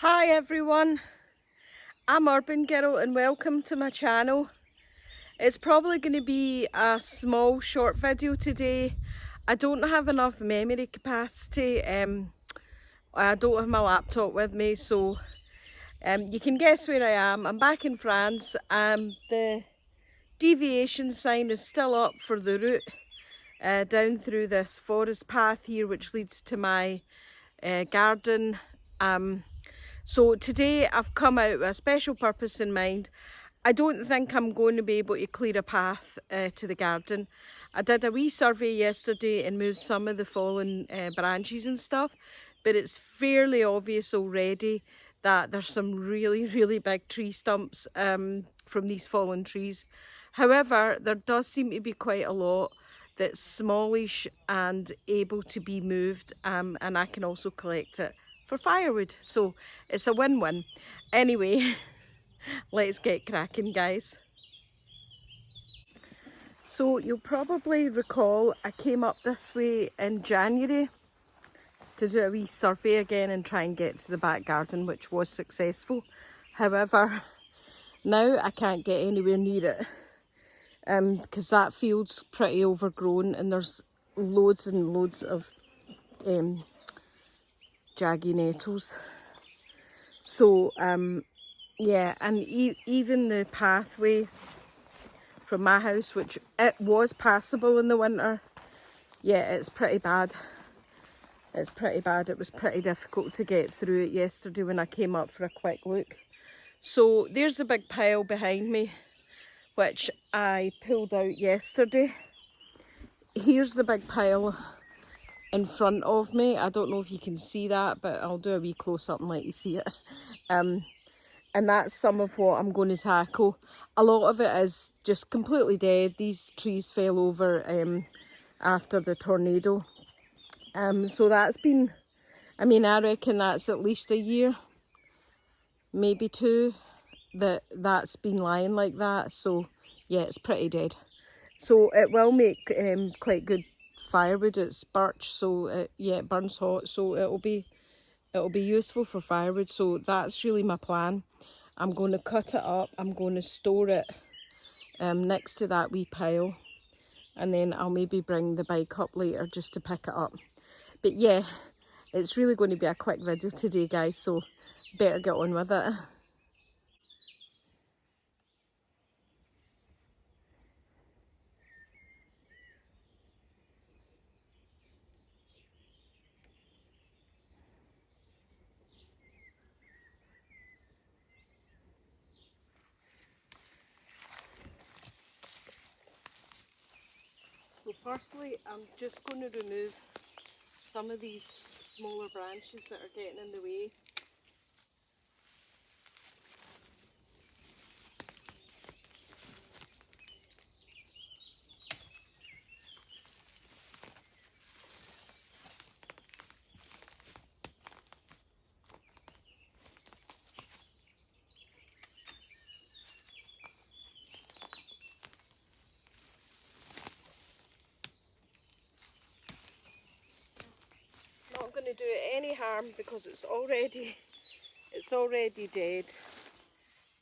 Hi everyone, I'm Urban Girl and welcome to my channel. It's probably going to be a small short video today. I don't have enough memory capacity. I don't have my laptop with me, so you can guess where I am. I'm back in France. The deviation sign is still up for the route down through this forest path here, which leads to my garden. So today I've come out with a special purpose in mind. I don't think I'm going to be able to clear a path to the garden. I did a wee survey yesterday and moved some of the fallen branches and stuff, but it's fairly obvious already that there's some really big tree stumps from these fallen trees. However, there does seem to be quite a lot that's smallish and able to be moved, and I can also collect it for firewood, so it's a win-win. Anyway, let's get cracking, guys. So you'll probably recall I came up this way in January to do a wee survey again and try and get to the back garden, which was successful. However, now I can't get anywhere near it because that field's pretty overgrown and there's loads and loads of jaggy nettles. So yeah, and even the pathway from my house, which it was passable in the winter, yeah, it's pretty bad. It's pretty bad. It was pretty difficult to get through it yesterday when I came up for a quick look. So there's a big pile behind me, which I pulled out yesterday. Here's the big pile in front of me. I don't know if you can see that, but I'll do a wee close up and let you see it. And that's some of what I'm going to tackle. A lot of it is just completely dead. These trees fell over after the tornado. So that's been, I mean, I reckon that's at least a year, maybe two, that's been lying like that. So yeah, it's pretty dead. So it will make quite good firewood. It's birch, so yeah, it burns hot, so it'll be useful for firewood. So that's really my plan. I'm going to cut it up, I'm going to store it next to that wee pile, and then I'll maybe bring the bike up later just to pick it up. But yeah, it's really going to be a quick video today, guys, so better get on with it. So firstly, I'm just going to remove some of these smaller branches that are getting in the way. Not going to do it any harm because it's already dead.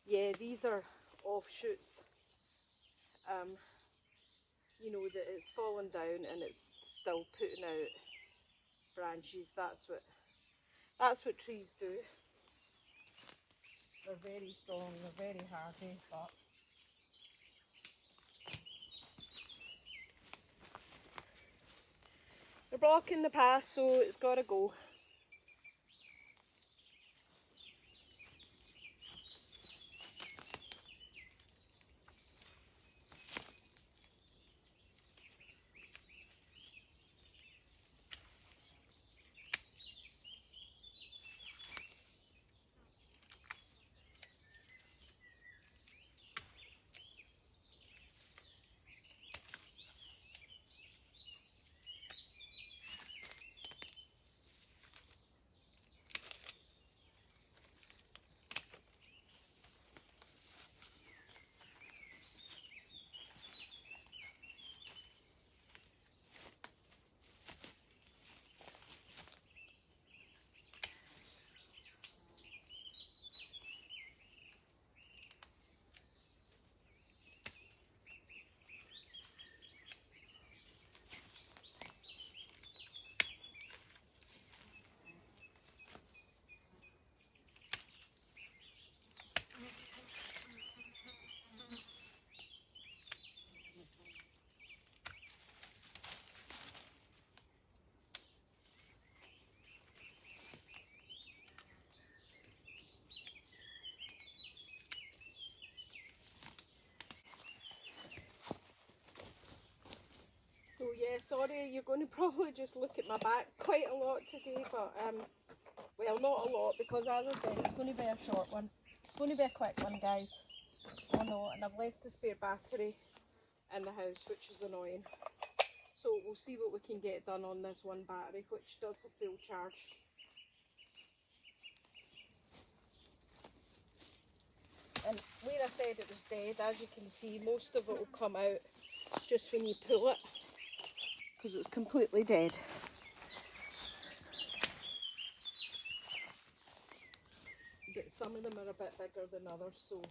Yeah, these are offshoots. You know, that it's fallen down and it's still putting out branches. That's what trees do. They're very strong, they're very hardy, but they're blocking the path, so it's got to go. sorry, you're going to probably just look at my back quite a lot today, but well, not a lot, because as I said, it's going to be a short one. It's going to be a quick one, guys. I know, and I've left the spare battery in the house, which is annoying. So we'll see what we can get done on this one battery, which does a full charge. And where I said it was dead, as you can see, most of it will come out just when you pull it, because it's completely dead. But some of them are a bit bigger than others, so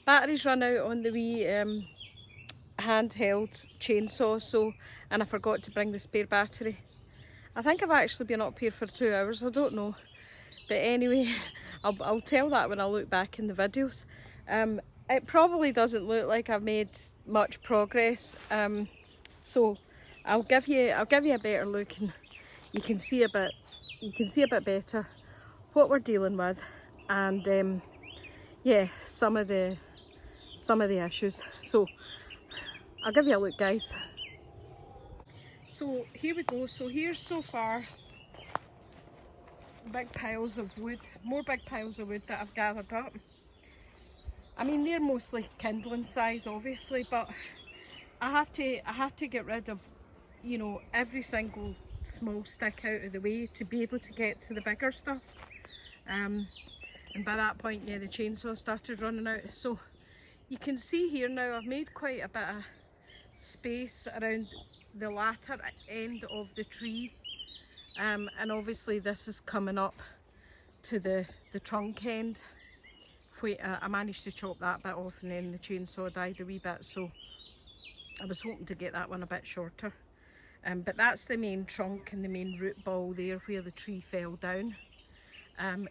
batteries run out on the wee handheld chainsaw, so, and I forgot to bring the spare battery. I think I've actually been up here for 2 hours, I don't know. But anyway, I'll tell that when I look back in the videos. It probably doesn't look like I've made much progress. So I'll give you a better look, and you can see a bit better what we're dealing with, and yeah, some of the issues. So I'll give you a look, guys. So here we go. So here's so far big piles of wood, more big piles of wood that I've gathered up. I mean, they're mostly kindling size, obviously, but I have to get rid of, you know, every single small stick out of the way to be able to get to the bigger stuff. And by that point, yeah, the chainsaw started running out. So you can see here now I've made quite a bit of space around the latter end of the tree, and obviously this is coming up to the trunk end. I managed to chop that bit off, and then the chainsaw died a wee bit, so I was hoping to get that one a bit shorter. But that's the main trunk and the main root ball there where the tree fell down.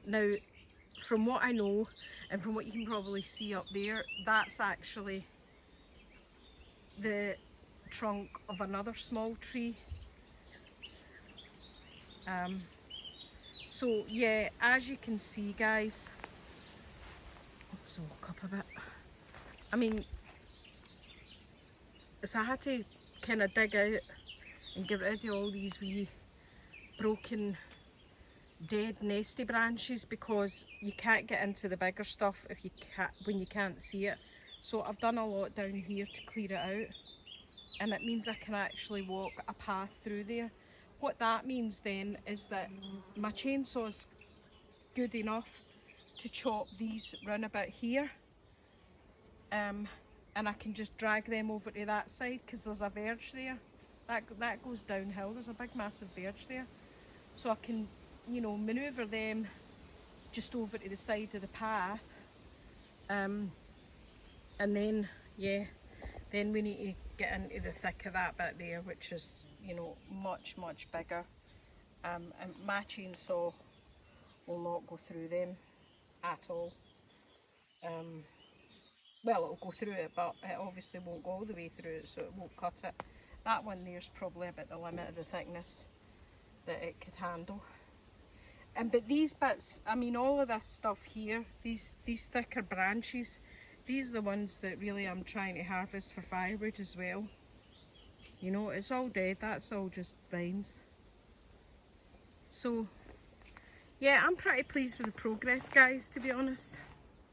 Now, from what I know, and from what you can probably see up there, that's actually the trunk of another small tree. So yeah, as you can see, guys, soak up a bit. I mean, so I had to kind of dig out and get rid of all these wee broken dead nesty branches, because you can't get into the bigger stuff if you can't, when you can't see it. So I've done a lot down here to clear it out, and it means I can actually walk a path through there. What that means then is that my chainsaw's good enough to chop these round about here, and I can just drag them over to that side, because there's a verge there that goes downhill. There's a big massive verge there, so I can, you know, manoeuvre them just over to the side of the path, and then yeah, then we need to get into the thick of that bit there, which is, you know, much bigger, and my chainsaw will not go through them at all. Well, it'll go through it, but it obviously won't go all the way through it, so it won't cut it. That one there's probably about the limit of the thickness that it could handle. But these bits, I mean, all of this stuff here, these thicker branches, these are the ones that really I'm trying to harvest for firewood as well. You know, it's all dead, that's all just vines. So yeah, I'm pretty pleased with the progress, guys, to be honest.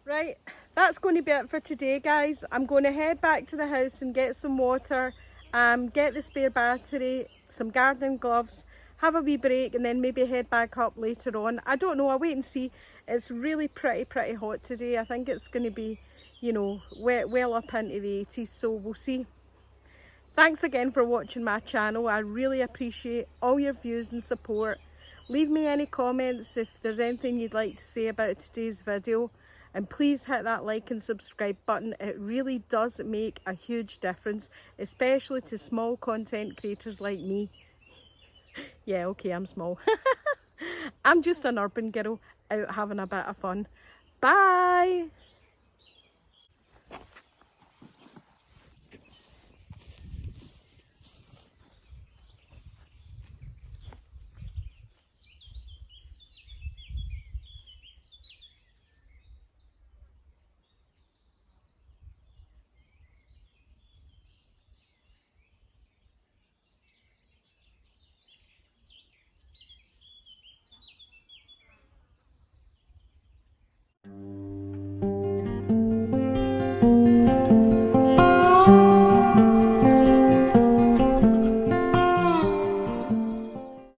Right, that's going to be it for today, guys. I'm going to head back to the house and get some water, get the spare battery, some gardening gloves, have a wee break, and then maybe head back up later on. I don't know, I'll wait and see. It's really pretty hot today. I think it's going to be, you know, well up into the 80s, so we'll see. Thanks again for watching my channel. I really appreciate all your views and support. Leave me any comments if there's anything you'd like to say about today's video. And please hit that like and subscribe button. It really does make a huge difference, especially to small content creators like me. Yeah, okay, I'm small. I'm just an urban girl out having a bit of fun. Bye!